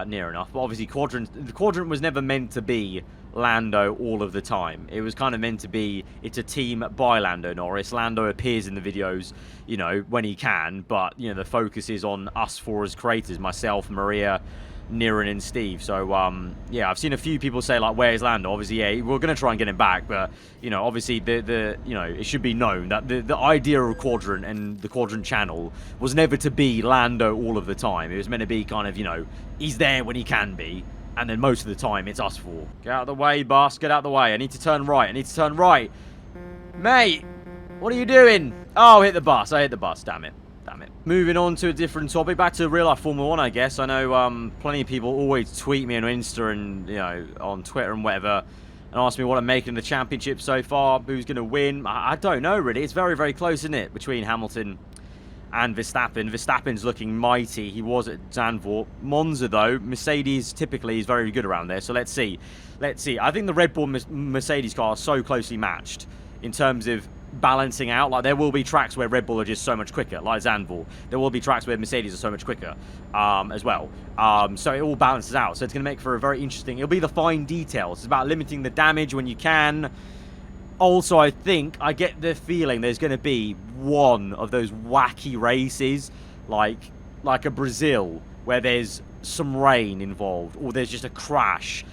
Speaker 1: near enough. But obviously the Quadrant was never meant to be Lando all of the time. It was kind of meant to be, it's a team by Lando Norris. Lando appears in the videos, you know, when he can, but, you know, the focus is on us four as creators, myself, Maria, Niran and Steve. So yeah, I've seen a few people say like, where's Lando? Obviously, yeah, we're gonna try and get him back, but you know, obviously the you know, it should be known that the idea of Quadrant and the Quadrant channel was never to be Lando all of the time. It was meant to be kind of, you know, he's there when he can be, and then most of the time it's us four. Get out of the way, boss, get out of the way. I need to turn right. I need to turn right. Mate, what are you doing? Oh, hit the bus. I hit the bus, damn it. Damn it. Moving on to a different topic, back to real life Formula 1, I guess. I know plenty of people always tweet me on Insta and, you know, on Twitter and whatever, and ask me what I'm making of the championship so far, who's going to win. I don't know, really. It's very, very close, isn't it, between Hamilton and Verstappen. Verstappen's looking mighty. He was at Zandvoort. Monza, though, Mercedes typically is very good around there, so let's see. Let's see. I think the Red Bull Mercedes car is so closely matched in terms of balancing out. Like, there will be tracks where Red Bull are just so much quicker, like Zandvoort. There will be tracks where Mercedes are so much quicker as well. So it all balances out. So it's going to make for a very interesting... It'll be the fine details. It's about limiting the damage when you can. Also, I think, I get the feeling there's going to be one of those wacky races, like a Brazil, where there's some rain involved, or there's just a crash,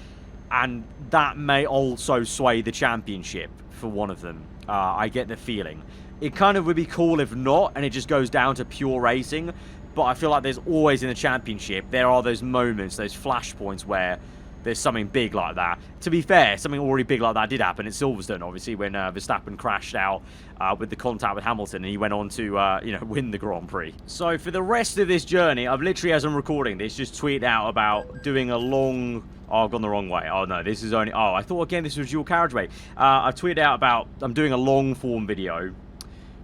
Speaker 1: and that may also sway the championship for one of them. I get the feeling. It kind of would be cool if not, and it just goes down to pure racing, but I feel like there's always in the championship, there are those moments, those flashpoints where there's something big like that. To be fair, something already big like that did happen at Silverstone, obviously, when Verstappen crashed out with the contact with Hamilton, and he went on to, win the Grand Prix. So for the rest of this journey, I've literally, as I'm recording this, just tweeted out about doing a long... Oh, I've gone the wrong way. Oh, no, this is only... Oh, I thought, again, this was dual carriageway. I tweeted out about... I'm doing a long-form video.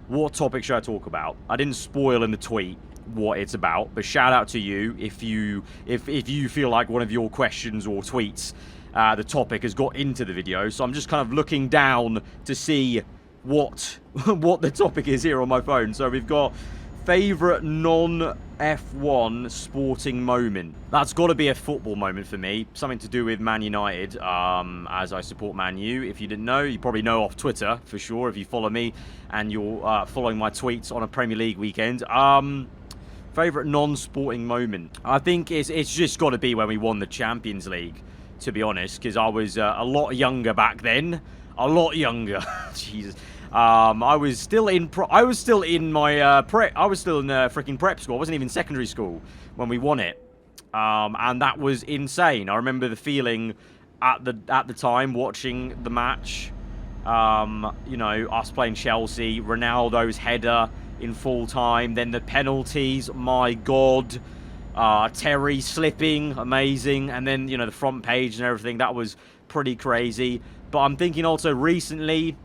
Speaker 1: What topic should I talk about? I didn't spoil in the tweet what it's about, but shout out to you if you feel like one of your questions or tweets, the topic has got into the video. So I'm just kind of looking down to see what the topic is here on my phone. So we've got favorite non-F1 sporting moment. That's got to be a football moment for me. Something to do with Man United, as I support Man U. If you didn't know, you probably know off Twitter for sure if you follow me and you're following my tweets on a Premier League weekend. Favorite non-sporting moment. I think it's just got to be when we won the Champions League, to be honest, because I was a lot younger back then. A lot younger. Jesus. I was still in my prep. I was still in freaking prep school. I wasn't even secondary school when we won it. And that was insane. I remember the feeling at the time watching the match. Us playing Chelsea, Ronaldo's header in full time, then the penalties, my god, Terry slipping, amazing, and then the front page and everything, that was pretty crazy. But I'm thinking also recently,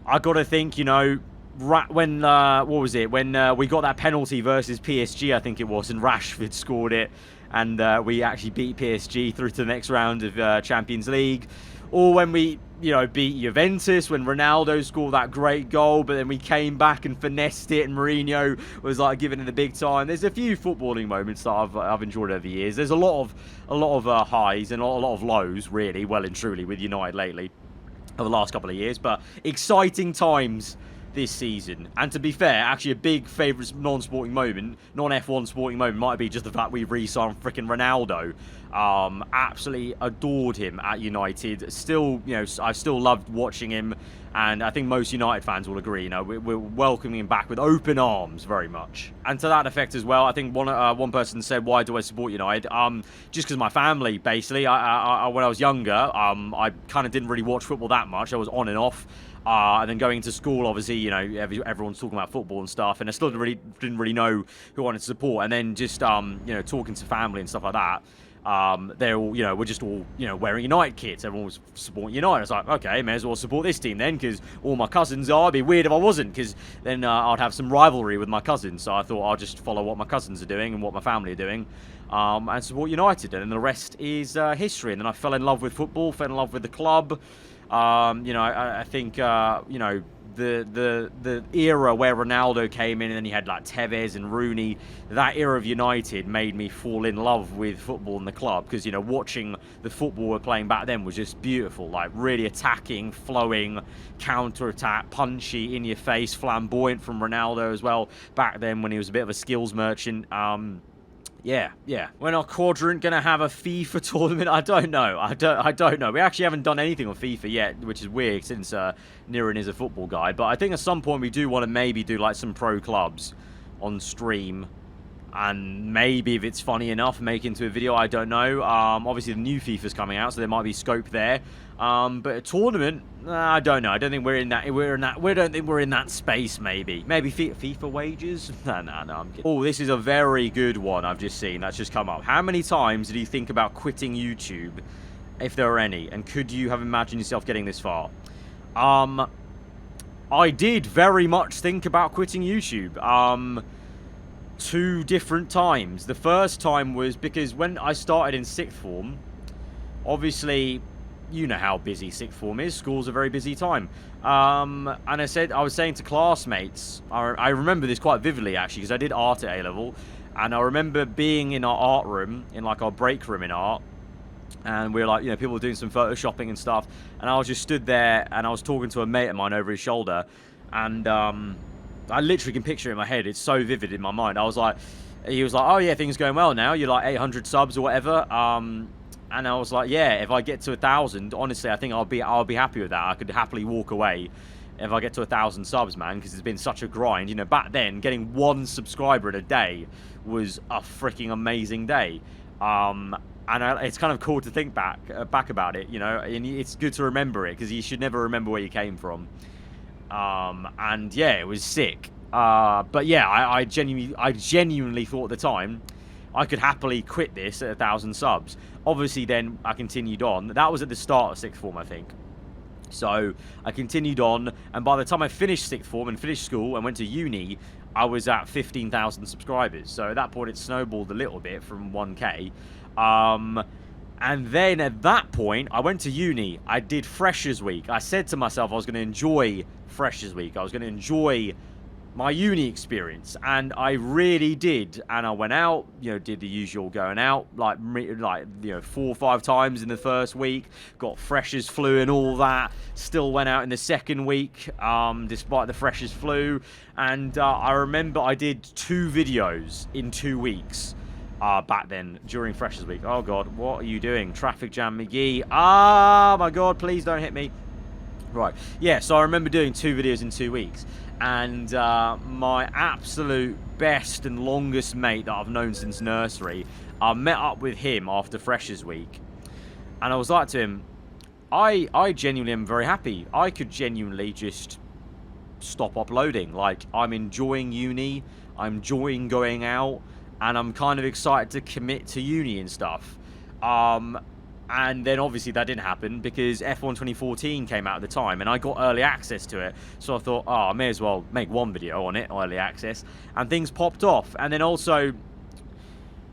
Speaker 1: I gotta think, when what was it, when we got that penalty versus PSG, I think it was, and Rashford scored it, and we actually beat PSG through to the next round of Champions League. Or when we, beat Juventus, when Ronaldo scored that great goal, but then we came back and finessed it, and Mourinho was like giving it the big time. There's a few footballing moments that I've enjoyed over the years. There's a lot of highs and a lot of lows, really, well and truly, with United lately, over the last couple of years. But exciting times this season. And to be fair, actually a big favourite non-sporting moment, non-F1 sporting moment, might be just the fact we re-signed freaking Ronaldo. Absolutely adored him at United. Still, I still loved watching him, and I think most United fans will agree. We're welcoming him back with open arms, very much. And to that effect as well, I think one person said, "Why do I support United?" Just because my family, basically. I when I was younger, I kind of didn't really watch football that much. I was on and off. And then going to school, obviously, everyone's talking about football and stuff, and I still didn't really know who I wanted to support. And then just, talking to family and stuff like that, they're all, we're just all, wearing United kits. Everyone was supporting United. I was like, okay, may as well support this team then, because all my cousins are. It'd be weird if I wasn't, because then I'd have some rivalry with my cousins. So I thought I'll just follow what my cousins are doing and what my family are doing, and support United. And then the rest is history. And then I fell in love with football, fell in love with the club. I think, the era where Ronaldo came in and then you had like Tevez and Rooney, that era of United made me fall in love with football and the club, because, watching the football we're playing back then was just beautiful, like really attacking, flowing, counter-attack, punchy, in your face, flamboyant from Ronaldo as well, back then when he was a bit of a skills merchant. Yeah. When our quadrant gonna have a FIFA tournament? I don't know. I don't know. We actually haven't done anything on FIFA yet, which is weird since Niran is a football guy. But I think at some point we do want to maybe do like some pro clubs on stream, and maybe if it's funny enough, make into a video. I don't know. Obviously the new FIFA's coming out, so there might be scope there. But a tournament, I don't know. I don't think we don't think we're in that space. Maybe FIFA wages. No, I'm kidding. Oh, this is a very good one I've just seen. That's just come up. How many times did you think about quitting YouTube, if there are any? And could you have imagined yourself getting this far? I did very much think about quitting YouTube. 2 different times. The first time was because when I started in 6th form, obviously, you know how busy 6th form is. School's a very busy time. And I was saying to classmates, I remember this quite vividly, actually, because I did art at A-level, and I remember being in our art room, in like our break room in art, and we were like, people were doing some photoshopping and stuff, and I was just stood there, and I was talking to a mate of mine over his shoulder, and I literally can picture it in my head. It's so vivid in my mind. He was like, oh yeah, things going well now. You're like 800 subs or whatever. And I was like, yeah, if I get to 1,000, honestly, I think I'll be happy with that. I could happily walk away if I get to 1,000 subs, man, because it's been such a grind. Back then, getting 1 subscriber in a day was a freaking amazing day. And it's kind of cool to think back about it, you know, and it's good to remember it because you should never remember where you came from. And yeah, it was sick. But yeah, I genuinely thought at the time I could happily quit this at 1,000 subs. Obviously, then I continued on. That was at the start of sixth form, I think. So I continued on, and by the time I finished sixth form and finished school and went to uni, I was at 15,000 subscribers. So at that point, it snowballed a little bit from 1K. And then at that point, I went to uni. I did Freshers Week. I said to myself I was going to enjoy Freshers Week. I was going to enjoy my uni experience, and I really did. And I went out, you know, did the usual going out, like you know, 4 or 5 times in the first week. Got freshers flu and all that. Still went out in the second week, despite the freshers flu. And I remember I did 2 videos in 2 weeks. Back then, during Freshers Week. Oh, God, what are you doing? Traffic jam, McGee. Ah, my God, please don't hit me. Right, yeah, so I remember doing 2 videos in 2 weeks. And my absolute best and longest mate that I've known since nursery, I met up with him after Freshers Week. And I was like to him, I genuinely am very happy. I could genuinely just stop uploading. Like, I'm enjoying uni. I'm enjoying going out. And I'm kind of excited to commit to uni and stuff. And then obviously that didn't happen because F1 2014 came out at the time and I got early access to it. So I thought, oh, I may as well make one video on it, early access. And things popped off. And then also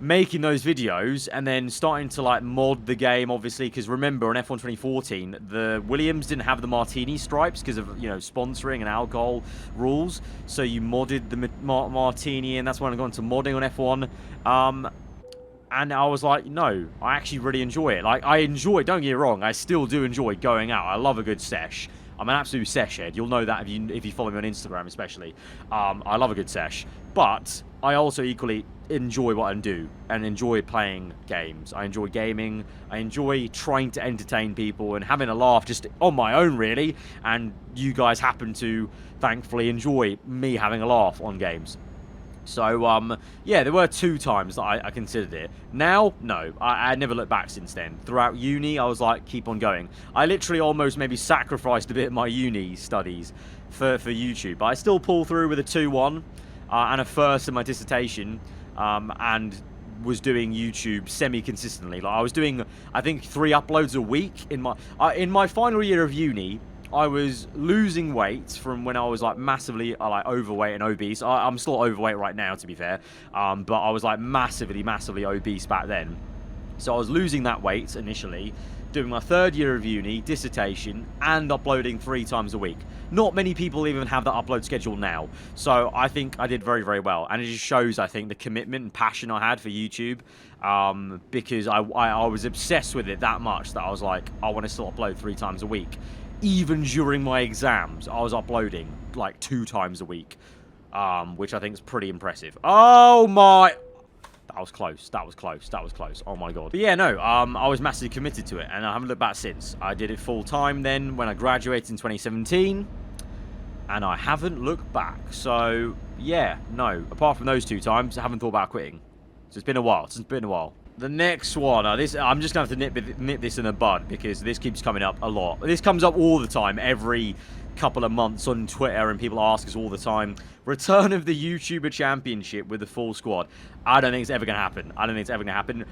Speaker 1: making those videos and then starting to like mod the game, obviously, because remember on F1 2014 the Williams didn't have the martini stripes because of, you know, sponsoring and alcohol rules, so you modded the martini, and that's when I got into modding on F1. And I was like, no, I actually really enjoy it. Like, I enjoy, don't get me wrong, I still do enjoy going out. I love a good sesh. I'm an absolute sesh head. You'll know that if you follow me on Instagram, especially. I love a good sesh. But I also equally enjoy what I do and enjoy playing games. I enjoy gaming. I enjoy trying to entertain people and having a laugh just on my own, really. And you guys happen to, thankfully, enjoy me having a laugh on games. So, yeah, there were 2 times that I considered it. Now, no. I never looked back since then. Throughout uni, I was like, keep on going. I literally almost maybe sacrificed a bit of my uni studies for YouTube. But I still pull through with a 2-1 and a first in my dissertation, and was doing YouTube semi-consistently. Like, I was doing, I think, 3 uploads a week in my final year of uni. I was losing weight from when I was like massively like overweight and obese. I'm still overweight right now, to be fair, but I was like massively obese back then. So I was losing that weight initially, doing my 3rd year of uni, dissertation, and uploading 3 times a week. Not many people even have that upload schedule now. So I think I did very, very well. And it just shows, I think, the commitment and passion I had for YouTube, because I was obsessed with it that much that I was like, I want to still upload 3 times a week. Even during my exams, I was uploading like 2 times a week, which I think is pretty impressive. Oh my... That was close. That was close. That was close. Oh my god. But yeah, no, I was massively committed to it, and I haven't looked back since. I did it full time then when I graduated in 2017, and I haven't looked back. So yeah, no. Apart from those 2 times, I haven't thought about quitting. So it's been a while. It's been a while. The next one, I'm just going to have to nip this in the bud because this keeps coming up a lot. This comes up all the time, every couple of months on Twitter, and people ask us all the time. Return of the YouTuber Championship with the full squad. I don't think it's ever going to happen. I don't think it's ever going to happen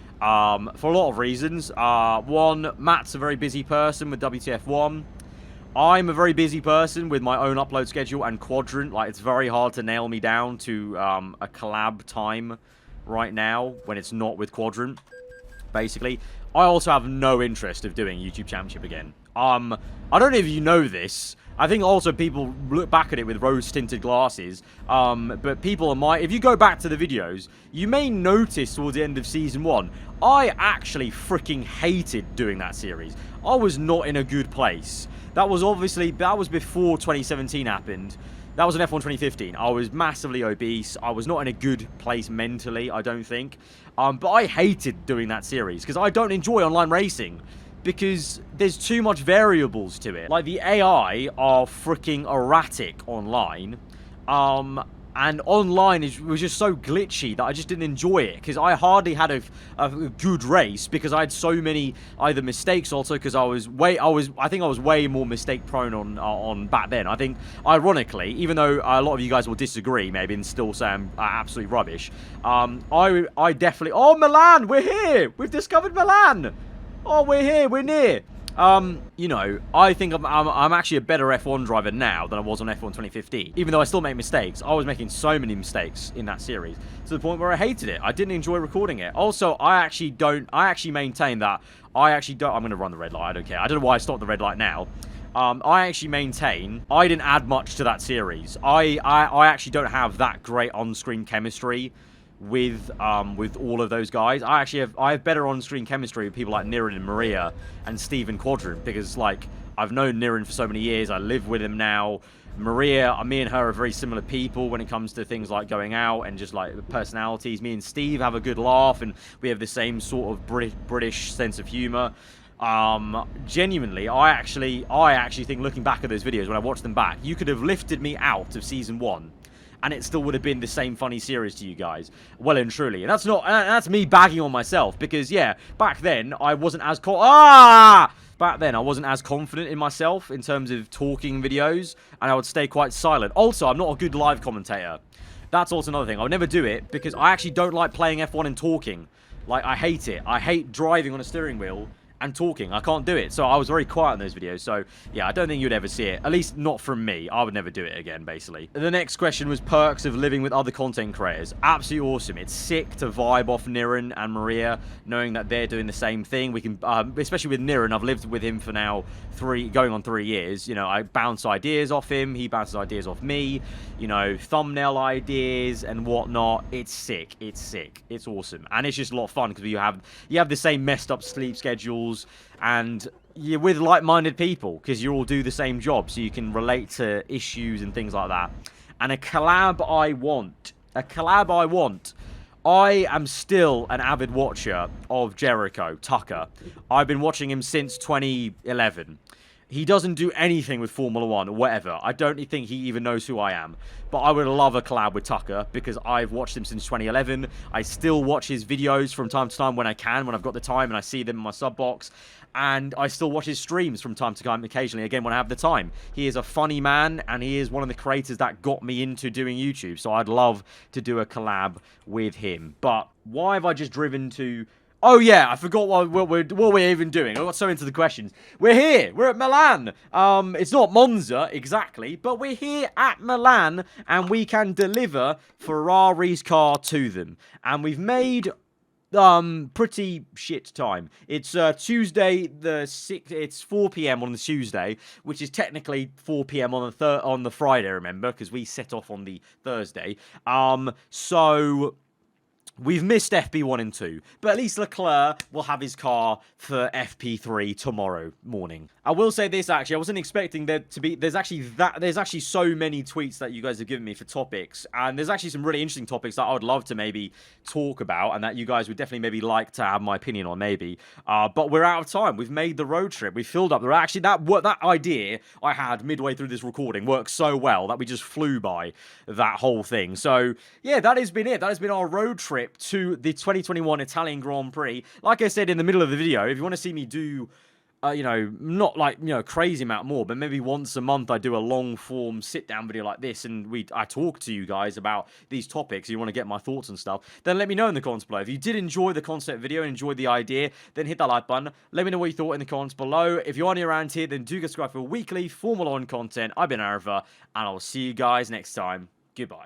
Speaker 1: for a lot of reasons. One, Matt's a very busy person with WTF1. I'm a very busy person with my own upload schedule and Quadrant. Like, it's very hard to nail me down to a collab time right now when it's not with Quadrant, basically. I also have no interest of doing YouTube Championship again. I don't know if you know this. I think also people look back at it with rose-tinted glasses. But people if you go back to the videos, you may notice towards the end of Season 1, I actually freaking hated doing that series. I was not in a good place. That was before 2017 happened. That was an F1 2015. I was massively obese. I was not in a good place mentally, I don't think. But I hated doing that series because I don't enjoy online racing because there's too much variables to it. Like, the AI are freaking erratic online. And online was just so glitchy that I just didn't enjoy it, because I hardly had a good race, because I had so many either mistakes, also because I think I was way more mistake prone on back then. I think, ironically, even though a lot of you guys will disagree maybe and still say I'm absolutely rubbish, I definitely... Oh, Milan, we're here! We've discovered Milan! Oh, we're here, we're near. You know, I think I'm actually a better F1 driver now than I was on F1 2015. Even though I still make mistakes, I was making so many mistakes in that series to the point where I hated it. I didn't enjoy recording it. Also, I actually maintain that I'm going to run the red light. I don't care. I don't know why I stopped the red light now. I actually maintain I didn't add much to that series. I actually don't have that great on-screen chemistry with all of those guys. I have better on-screen chemistry with people like Niren and Maria and Steven Quadrant, because like I've known Niren for so many years. I live with him now. Maria, me and her are very similar people when it comes to things like going out and just like personalities. Me and Steve have a good laugh, and we have the same sort of British sense of humor. Genuinely, I actually think, looking back at those videos when I watched them back, you could have lifted me out of season 1 and it still would have been the same funny series to you guys, well and truly. And that's me bagging on myself, because yeah, back then I wasn't as confident in myself in terms of talking videos, and I would stay quite silent. Also, I'm not a good live commentator. That's also another thing. I would never do it because I actually don't like playing F1 and talking. Like, I hate it. I hate driving on a steering wheel and talking. I can't do it. So I was very quiet in those videos. So yeah, I don't think you'd ever see it. At least not from me. I would never do it again, basically. The next question was perks of living with other content creators. Absolutely awesome. It's sick to vibe off Niren and Maria, knowing that they're doing the same thing. We can, especially with Niren, I've lived with him for now going on 3 years. You know, I bounce ideas off him. He bounces ideas off me. You know, thumbnail ideas and whatnot. It's sick. It's sick. It's awesome. And it's just a lot of fun because you have the same messed up sleep schedules, and you're with like-minded people because you all do the same job, so you can relate to issues and things like that. And a collab I want. I am still an avid watcher of Jericho, Tucker. I've been watching him since 2011. He doesn't do anything with Formula 1 or whatever. I don't think he even knows who I am. But I would love a collab with Tucker because I've watched him since 2011. I still watch his videos from time to time when I can, when I've got the time and I see them in my sub box. And I still watch his streams from time to time, occasionally, again, when I have the time. He is a funny man, and he is one of the creators that got me into doing YouTube. So I'd love to do a collab with him. But why have I just driven to... Oh, yeah, I forgot what we're even doing. I got so into the questions. We're here. We're at Milan. It's not Monza, exactly, but we're here at Milan, and we can deliver Ferrari's car to them. And we've made... pretty shit time. It's Tuesday the 6th. It's 4 p.m. on the Tuesday, which is technically 4 p.m. on the Friday, remember, because we set off on the Thursday. So we've missed FP1 and 2, but at least Leclerc will have his car for FP3 tomorrow morning. I will say this, actually, I wasn't expecting there to be... There's actually so many tweets that you guys have given me for topics, and there's actually some really interesting topics that I would love to maybe talk about, and that you guys would definitely maybe like to have my opinion on, maybe. But we're out of time. We've made the road trip. We filled up. There actually, that idea I had midway through this recording worked so well that we just flew by that whole thing. So, yeah, that has been it. That has been our road trip to the 2021 Italian Grand Prix. Like I said in the middle of the video, if you want to see me do... you know, not like, you know, crazy amount more, but maybe once a month I do a long form sit down video like this, and I talk to you guys about these topics. You want to get my thoughts and stuff, then let me know in the comments below. If you did enjoy the concept video and enjoyed the idea, then hit that like button. Let me know what you thought in the comments below. If you're new around here, then do subscribe for weekly Formula 1 content. I've been aarava, and I'll see you guys next time. Goodbye.